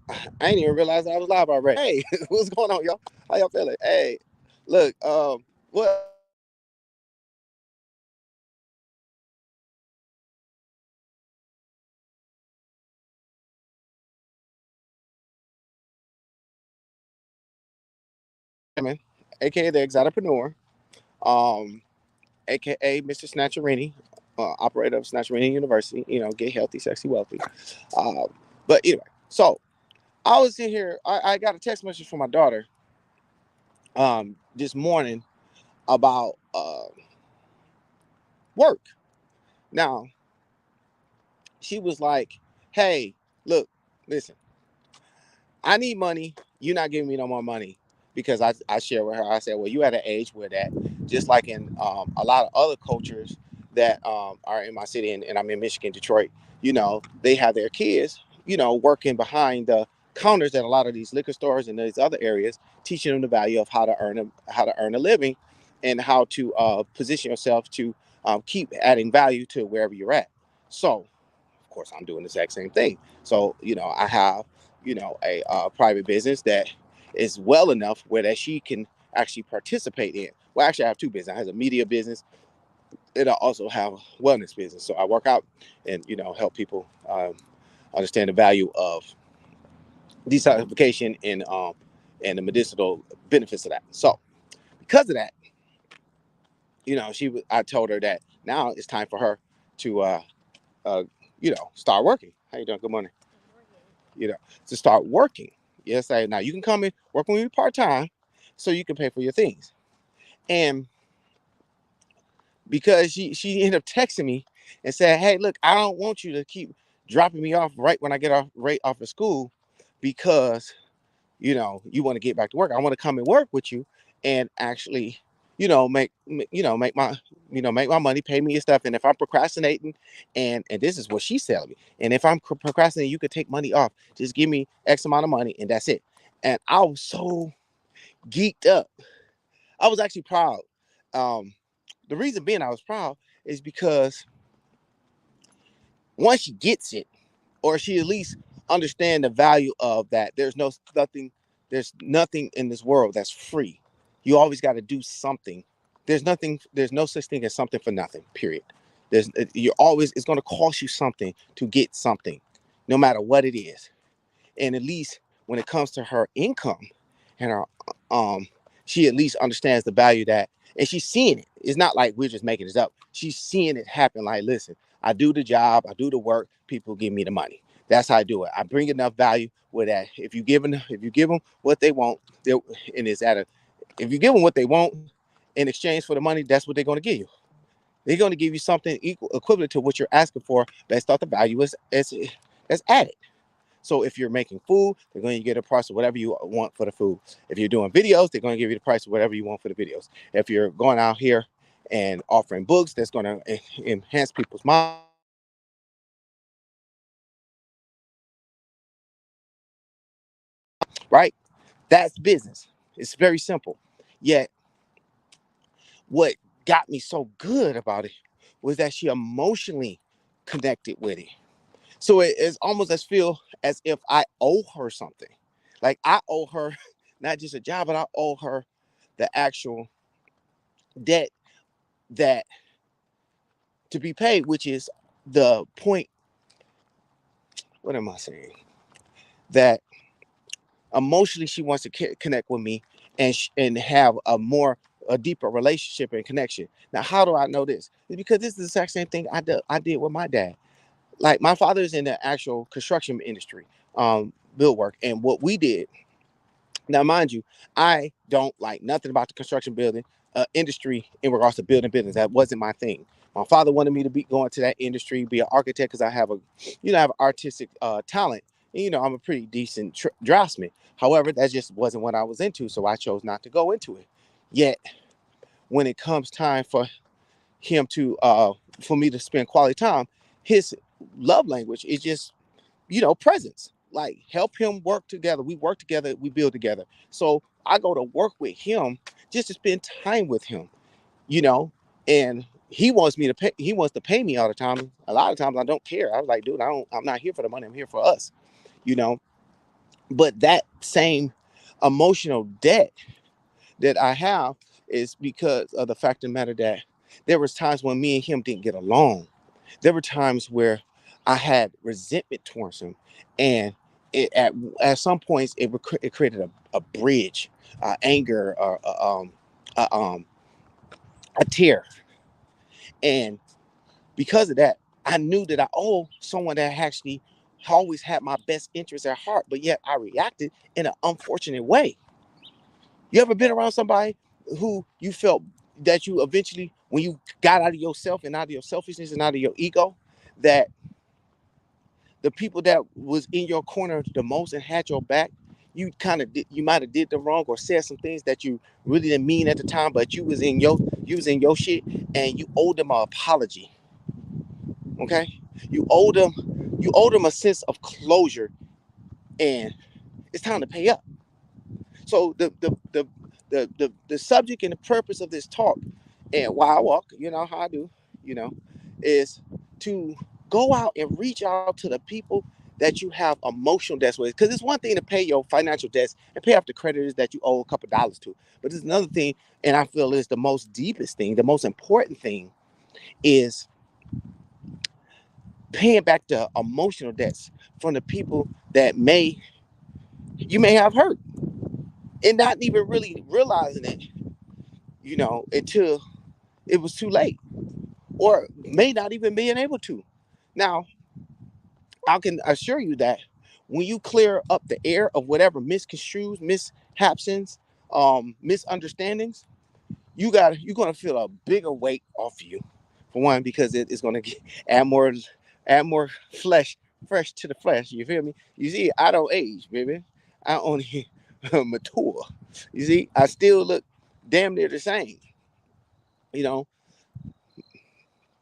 I didn't even realize I was live already. Hey, what's going on, y'all? How y'all feeling? Hey, look, what aka the Exoticpreneur, um, aka Mr. Snatcherini, operator of Snatcherini University. Get healthy, sexy, wealthy. Uh, but anyway, so I was in here. I got a text message from my daughter this morning about work. Now she was like, "Hey, look, listen. I need money. You're not giving me no more money." Because I share with her, I said, well, you at an age where that, just like in a lot of other cultures that are in my city, and I'm in Michigan, Detroit, they have their kids, working behind the counters at a lot of these liquor stores and these other areas, teaching them the value of how to earn a living and how to position yourself to keep adding value to wherever you're at. So, of course, I'm doing the exact same thing. So, I have, a private business that is well enough where that she can actually participate in. Well, actually, I have two businesses. I have a media business, and I also have a wellness business. So I work out and, help people understand the value of detoxification and the medicinal benefits of that. So because of that, I told her that now it's time for her to, uh, start working. How you doing? Good morning. you know, to start working. Yes, now you can come in work with me part time, so you can pay for your things. And because she ended up texting me and said, "Hey, look, I don't want you to keep dropping me off right when I get off right off of school, because you want to get back to work. I want to come and work with you and actually, make my make my money, pay me your stuff. And if I'm procrastinating, and this is what she's telling me, and if I'm procrastinating, you could take money off. Just give me X amount of money, and that's it." And I was so geeked up. I was actually proud. Um, the reason being I was proud is because once she gets it, or she at least understand the value of that, there's nothing in this world that's free. You always got to do something. There's no such thing as something for nothing, period. You're always, it's going to cost you something to get something, no matter what it is. And at least when it comes to her income and her um she at least understands the value that, and she's seeing it. It's not like we're just making this up. She's seeing it happen. Like, listen, I do the job, I do the work, people give me the money. That's how I do it. I bring enough value with that. If you give them what they want, and it's at a if you give them what they want in exchange for the money, that's what they're going to give you. They're going to give you something equal, equivalent to what you're asking for, based off the value as added. So if you're making food, they're going to get a price of whatever you want for the food. If you're doing videos, they're going to give you the price of whatever you want for the videos. If you're going out here and offering books, that's going to enhance people's mind, right? That's business. It's very simple. Yet, what got me so good about it was that she emotionally connected with it. So it's almost as feel as if I owe her something. Like I owe her not just a job, but I owe her the actual debt that to be paid, which is the point. What am I saying? That emotionally she wants to connect with me and have a deeper relationship and connection. Now, how do I know this? It's because this is the exact same thing I did with my dad. Like my father is in the actual construction industry, build work, and what we did. Now, mind you, I don't like nothing about the construction building industry in regards to building business. That wasn't my thing. My father wanted me to be going to that industry, be an architect, because I have artistic talent. And, I'm a pretty decent draftsman. However, that just wasn't what I was into, so I chose not to go into it. Yet, when it comes time him to, for me to spend quality time, his love language is just presence. Like help him work together. We work together, we build together. So I go to work with him just to spend time with him, you know, and he wants to pay me all the time. A lot of times I don't care. I was like, dude, I'm not here for the money, I'm here for us, you know. But that same emotional debt that I have is because of the fact of the matter that there was times when me and him didn't get along. There were times where I had resentment towards him, and at some points it created a bridge, anger, or a tear, and because of that, I knew that I owe someone that actually always had my best interest at heart, but yet I reacted in an unfortunate way. You ever been around somebody who you felt that you eventually, when you got out of yourself and out of your selfishness and out of your ego, that the people that was in your corner the most and had your back, you might have did the wrong or said some things that you really didn't mean at the time, but you was in your shit, and you owed them an apology. Okay, you owed them a sense of closure, and it's time to pay up. So the subject and the purpose of this talk, and why I walk, you know how I do, you know, is to go out and reach out to the people that you have emotional debts with. Because it's one thing to pay your financial debts and pay off the creditors that you owe a couple dollars to, but there's another thing, and I feel is the most deepest thing, the most important thing, is paying back the emotional debts from the people that you may have hurt, and not even really realizing it, until it was too late, or may not even being able to. Now, I can assure you that when you clear up the air of whatever misconstrues, mishapsons, misunderstandings, you're gonna feel a bigger weight off you. For one, because it's gonna add more add more fresh to the flesh. You feel me? You see, I don't age, baby. I only mature. You see, I still look damn near the same. You know,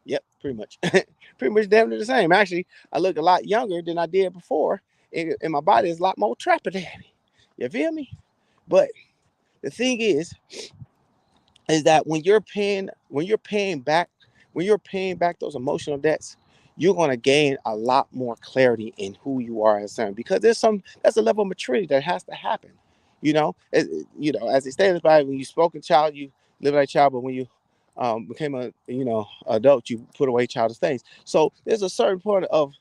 Yep, pretty much. Pretty much damn near the same. Actually, I look a lot younger than I did before, and my body is a lot more trepidatious. You feel me? But the thing is that when you're paying back those emotional debts, you're going to gain a lot more clarity in who you are as a person, because that's a level of maturity that has to happen. As they say in the Bible, when you spoke a child, you live like a child, but when you became a adult, you put away childish things. So there's a certain point of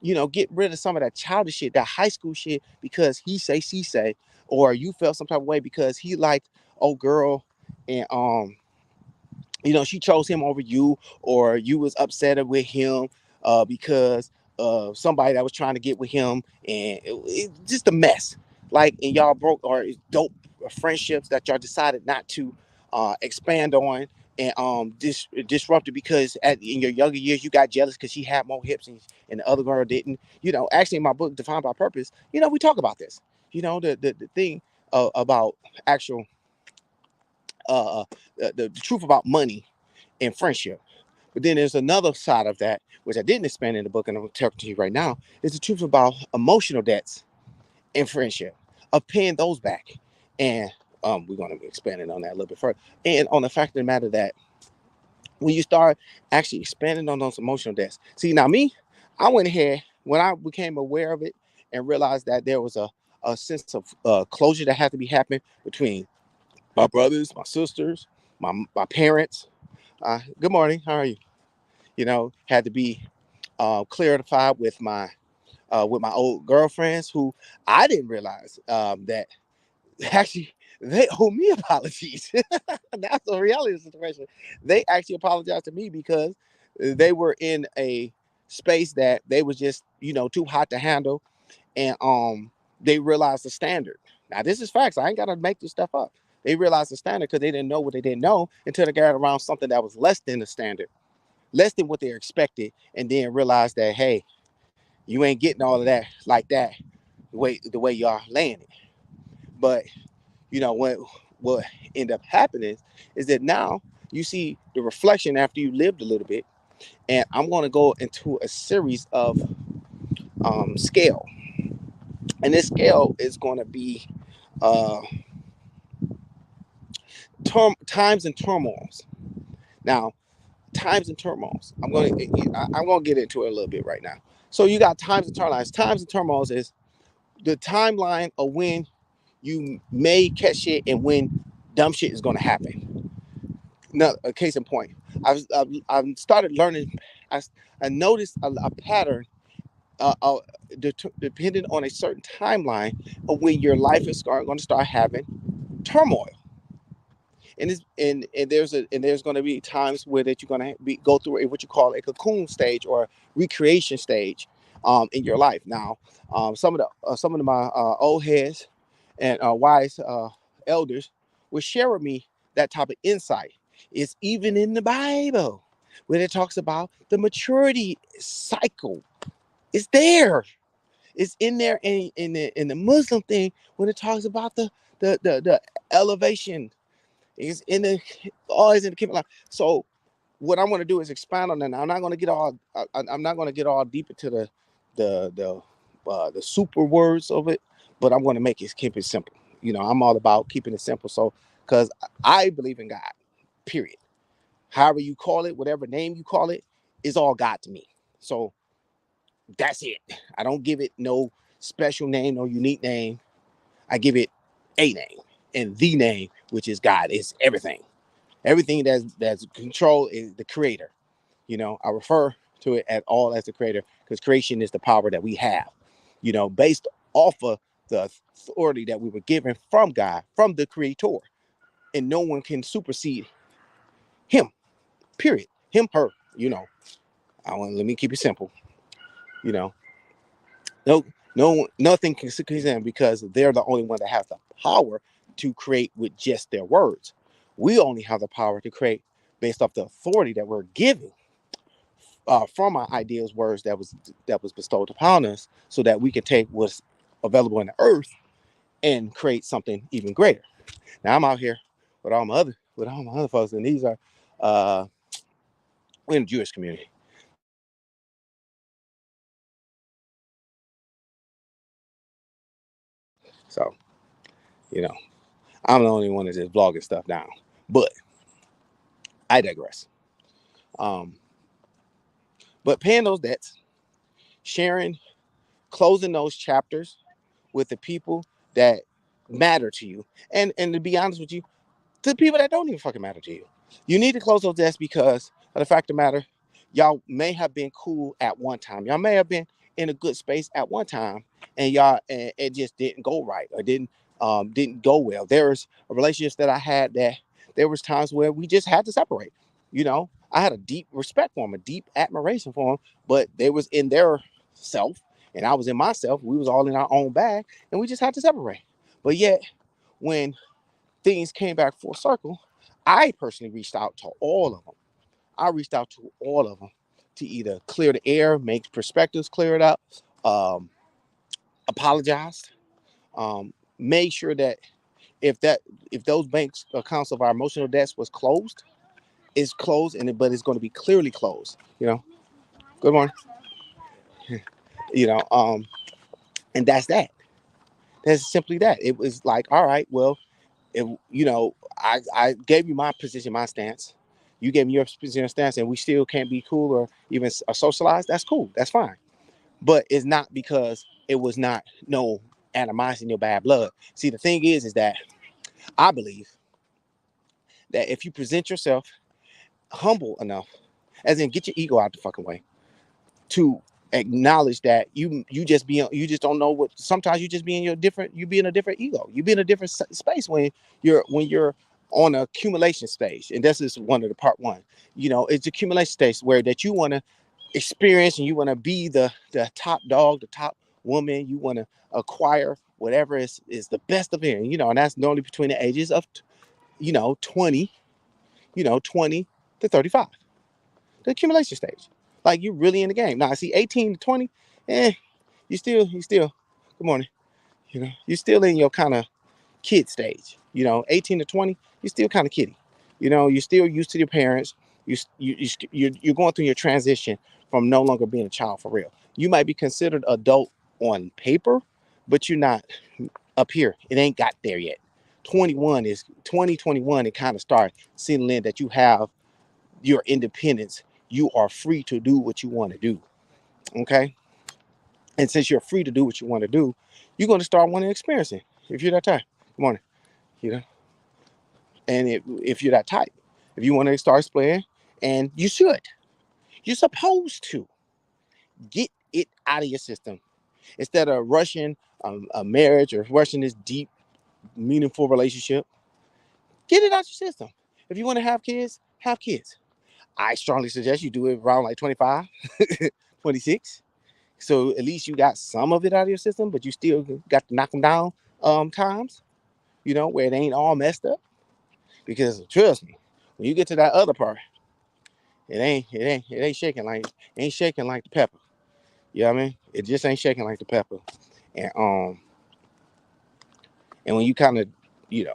get rid of some of that childish shit, that high school shit, because he say she say, or you felt some type of way because he liked old girl, and she chose him over you, or you was upset with him because somebody that was trying to get with him, and just a mess. Like, and y'all broke, or dope friendships that y'all decided not to expand on, and disrupted because in your younger years you got jealous because she had more hips, and the other girl didn't. Actually, in my book, Defined by Purpose, we talk about this. The thing about actual the truth about money and friendship. But then there's another side of that, which I didn't expand in the book, and I'm talking to you right now, is the truth about emotional debts and friendship, of paying those back. And we're going to be expanding on that a little bit further. And on the fact of the matter that when you start actually expanding on those emotional debts, see, now me, I went ahead when I became aware of it and realized that there was a sense of closure that had to be happening between my brothers, my sisters, my parents. Good morning. How are you? Had to be clarified with my old girlfriends, who I didn't realize that actually they owe me apologies. That's the reality of the situation. They actually apologized to me because they were in a space that they was just too hot to handle, and they realized the standard. Now this is facts. I ain't gotta make this stuff up. They realized the standard because they didn't know what they didn't know until they got around something that was less than the standard, less than what they expected, and then realize that, hey, you ain't getting all of that like that the way y'all laying it. But what end up happening is that now you see the reflection after you lived a little bit, and I'm going to go into a series of scale, and this scale is going to be uh, times and turmoils. Now, times and turmoils. I'm going to get into it a little bit right now. So you got times and turmoils. Times and turmoils is the timeline of when you may catch shit and when dumb shit is going to happen. Now, a case in point, I've started learning. I, I noticed a pattern, uh, uh, depending on a certain timeline of when your life is going to start having turmoil. And there's going to be times where that you're going to go through what you call a cocoon stage or recreation stage in your life. Now, some of my old heads and wise elders will share with me that type of insight. It's even in the Bible when it talks about the maturity cycle. It's there. It's in there in the Muslim thing when it talks about the elevation. It's in the always in the kingdom. So what I'm going to do is expand on that. Now, I'm not going to get all. I'm not going to get all deep into the super words of it, but I'm going to keep it simple. I'm all about keeping it simple. So because I believe in God, period. However you call it, whatever name you call it, is all God to me. So that's it. I don't give it no special name, no unique name. I give it a name, and the name, which is God, is everything. Everything that's control is the creator. I refer to it at all as the creator because creation is the power that we have, based off of the authority that we were given from God, from the creator. And no one can supersede him, period. Him, her, let me keep it simple. You know, no, nothing can supersede them because they're the only one that has the power to create with just their words. We only have the power to create based off the authority that we're given from our ideas, words that was bestowed upon us, so that we can take what's available in the earth and create something even greater. Now I'm out here with all my other folks, and these are we're in the Jewish community. So, you know, I'm the only one that's just vlogging stuff down. But I digress. Um, but paying those debts, sharing, closing those chapters with the people that matter to you. And to be honest with you, to the people that don't even fucking matter to you. You need to close those debts because of the fact of the matter, y'all may have been cool at one time. Y'all may have been in a good space at one time, and it just didn't go right or didn't go well. There's a relationships that I had that there was times where we just had to separate. I had a deep respect for them, a deep admiration for them, but they was in their self and I was in myself. We was all in our own bag, and we just had to separate. But yet, when things came back full circle, I personally reached out to all of them. I reached out to all of them to either clear the air, make perspectives clear it up, um, apologized, made sure that if that if those banks accounts of our emotional debts was closed, it's closed, but it's going to be clearly closed. Good morning. You know, um, and that's that. That's simply that. It was like, all right, well, I gave you my position, my stance. You gave me your position, stance, and we still can't be cool or even socialize. That's cool. That's fine. But it's not because it was not no animosity, no bad blood. See, the thing is that I believe that if you present yourself humble enough, as in get your ego out the fucking way, to acknowledge that you just don't know what. Sometimes you just be in you be in a different ego, you be in a different space when you're on an accumulation stage. And this is one of the part one. It's accumulation stage where that you want to experience, and you want to be the top dog, the top woman. You want to acquire whatever is the best of it. And that's normally between the ages of 20 20 to 35, the accumulation stage. Like, you're really in the game. Now I see 18 to 20, eh, you still good morning. You're still in your kind of kid stage. 18 to 20, you're still kind of kiddie. You're still used to your parents. You're going through your transition from no longer being a child for real. You might be considered adult on paper, but you're not up here. It ain't got there yet. 2021, it kind of starts settling in that you have your independence. You are free to do what you want to do. Okay. And since you're free to do what you want to do, you're going to start wanting to experience it if you're that type. Good morning. You know, and if you're that type, if you want to start playing, and you're supposed to get it out of your system instead of rushing a marriage or rushing this deep, meaningful relationship. Get it out your system. If you want to have kids, have kids. I strongly suggest you do it around like 25, 26. So at least you got some of it out of your system, but you still got to knock them down times, where it ain't all messed up. Because trust me, when you get to that other part, it ain't shaking like the pepper. You know what I mean? It just ain't shaking like the pepper. And and when you kind of, you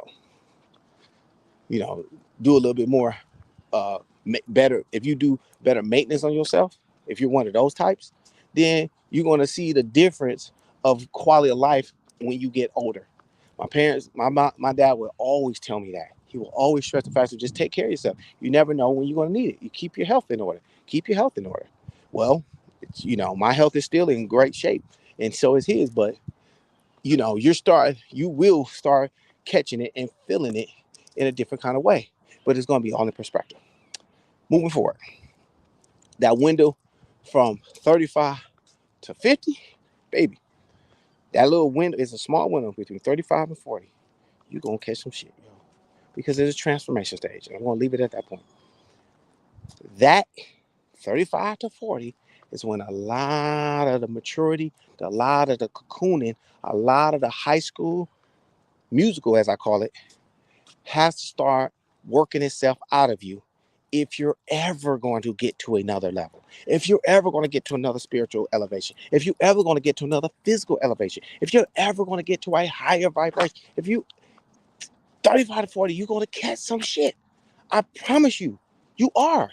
know, do a little bit more better, if you do better maintenance on yourself, if you're one of those types, then you're going to see the difference of quality of life when you get older. My parents, my dad would always tell me that. He will always stress the fact to just take care of yourself. You never know when you're going to need it. You keep your health in order. Keep your health in order. Well, my health is still in great shape, and so is his. But you will start catching it and feeling it in a different kind of way. But it's going to be all in perspective. Moving forward, that window from 35 to 50, baby, that little window is a small window between 35 and 40. You're going to catch some shit, yo. Because it's a transformation stage. And I'm going to leave it at that point. That 35 to 40 is when a lot of the maturity, a lot of the cocooning, a lot of the high school musical, as I call it, has to start working itself out of you if you're ever going to get to another level, if you're ever going to get to another spiritual elevation, if you're ever going to get to another physical elevation, if you're ever going to get to a higher vibration, if you 35 to 40, you're going to catch some shit. I promise you, you are.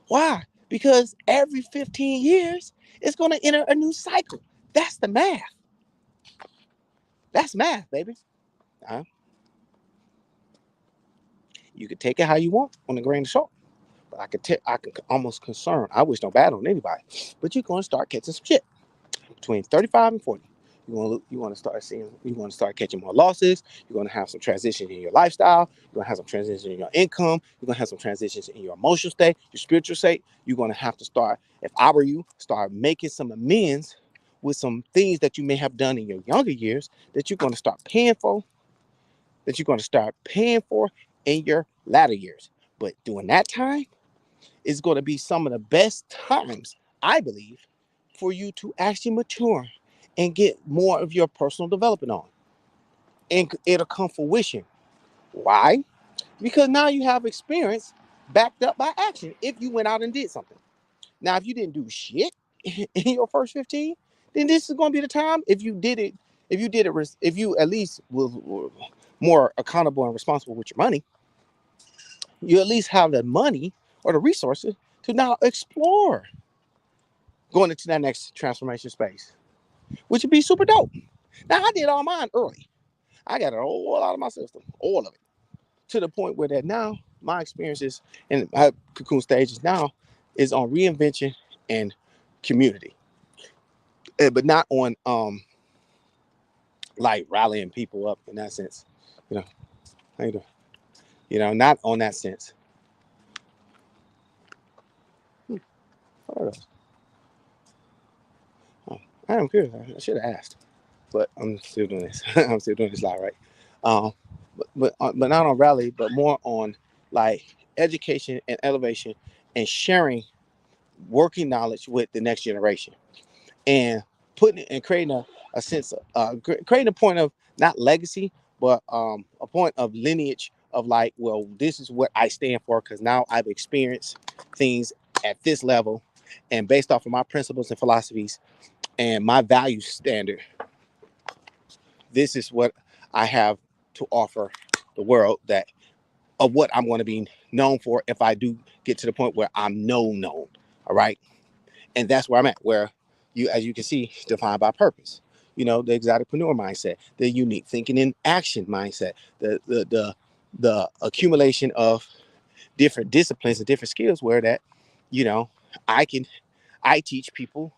Why? Because every 15 years, it's going to enter a new cycle. That's the math. That's math, baby. Uh, you can take it how you want on a grain of salt. But I can almost concern. I wish no bad on anybody, but you're going to start catching some shit between 35 and 40. You want to start seeing. You want to start catching more losses. You're going to have some transitions in your lifestyle. You're going to have some transitions in your income. You're going to have some transitions in your emotional state, your spiritual state. You're going to have to start. If I were you, start making some amends with some things that you may have done in your younger years that you're going to start paying for. That you're going to start paying for in your latter years. But during that time is going to be some of the best times, I believe, for you to actually mature and get more of your personal development on. And it'll come fruition. Why? Because now you have experience backed up by action if you went out and did something. Now, if you didn't do shit in your first 15, then this is going to be the time if you at least were more accountable and responsible with your money, you at least have the money or the resources to now explore going into that next transformation space, which would be super dope. Now, I did all mine early. I got it all out of my system, all of it, to the point where that now my experiences in my cocoon stages now is on reinvention and community, but not on like rallying people up in that sense. You know, how you doing? Not on that sense. What are those? Oh, I am curious. I should have asked. But I'm still doing this. I'm still doing this live, right? Um, but not on rally, but more on like education and elevation and sharing working knowledge with the next generation and putting it and creating a sense of creating a point of not legacy, but a point of lineage of like, well, this is what I stand for because now I've experienced things at this level, and based off of my principles and philosophies and my value standard, this is what I have to offer the world that of what I'm going to be known for if I do get to the point where I'm known. All right. And that's where I'm at, where as you can see, defined by purpose. The exoticpreneur mindset, the unique thinking in action mindset, the accumulation of different disciplines and different skills where that, you know, I can I teach people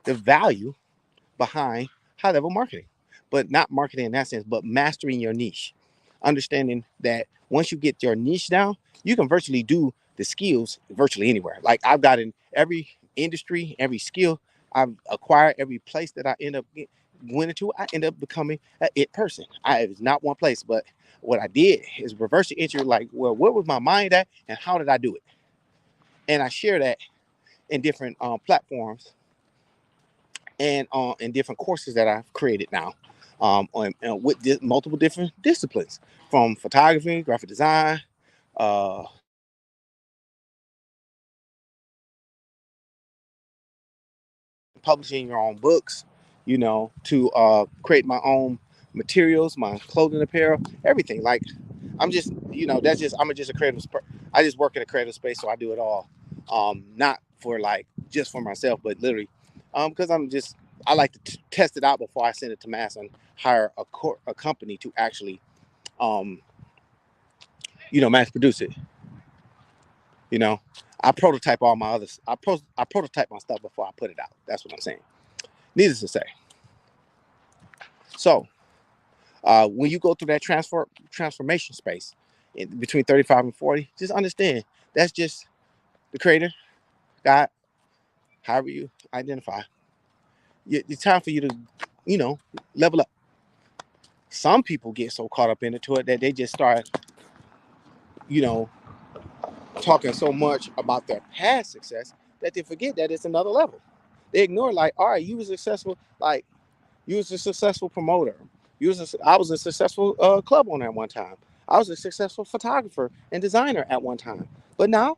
the value behind high level marketing. but not marketing in that sense, but mastering your niche. Understanding that once you get your niche down, you can virtually do the skills virtually anywhere. Like I've got in every industry, every skill I've acquired, every place that I end up went into, I end up becoming a it person. It's not one place, but what I did is reverse the entry. Like, well, where was my mind at, and how did I do it? And I share that in different platforms and in different courses that I've created now, with multiple different disciplines, from photography, graphic design, uh, publishing your own books, to create my own materials, my clothing apparel, everything. Like I'm just, that's just I'm just a creative. I just work in a creative space, so I do it all. Not for like just for myself, but literally, because I like to test it out before I send it to mass and hire a company to actually, um, mass produce it. You know, I prototype all my others. I prototype my stuff before I put it out. That's what I'm saying. Needless to say, so when you go through that transformation space between 35 and 40, just understand that's just the creator, God, however you identify. It's time for you to, you know, level up. Some people get so caught up into it that they just start, you know, talking so much about their past success that they forget that it's another level. They ignore, like, all right, you was successful, like you was a successful promoter. I was a successful club owner at one time. I was a successful photographer and designer at one time. But now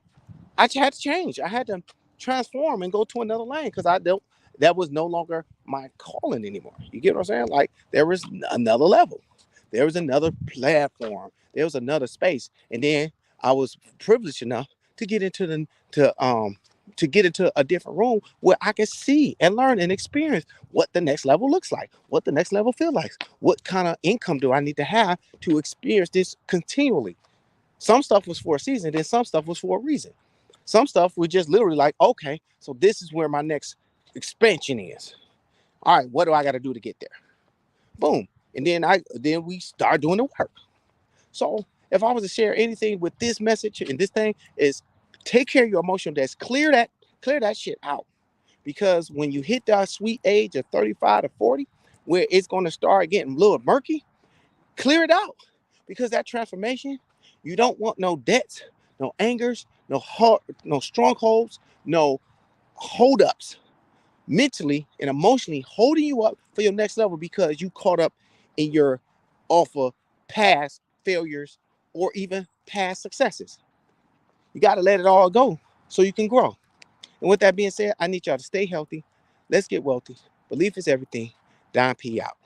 I had to change. I had to transform and go to another lane because I don't. That was no longer my calling anymore. You get what I'm saying? Like there was another level, there was another platform, there was another space, and then I was privileged enough to get into the to get into a different room where I could see and learn and experience what the next level looks like, what the next level feels like, what kind of income do I need to have to experience this continually. Some stuff was for a season, then some stuff was for a reason. Some stuff was just literally like, okay, so this is where my next expansion is. All right, what do I got to do to get there? Boom. And then we start doing the work. So if I was to share anything with this message and this thing is take care of your emotion, that's clear that shit out. Because when you hit that sweet age of 35 to 40, where it's going to start getting a little murky, clear it out, because that transformation, you don't want no debts, no angers, no strongholds, no holdups, mentally and emotionally holding you up for your next level because you caught up in your awful past failures or even past successes. You got to let it all go so you can grow. And with that being said, I need y'all to stay healthy. Let's get wealthy. Belief is everything. Don P out.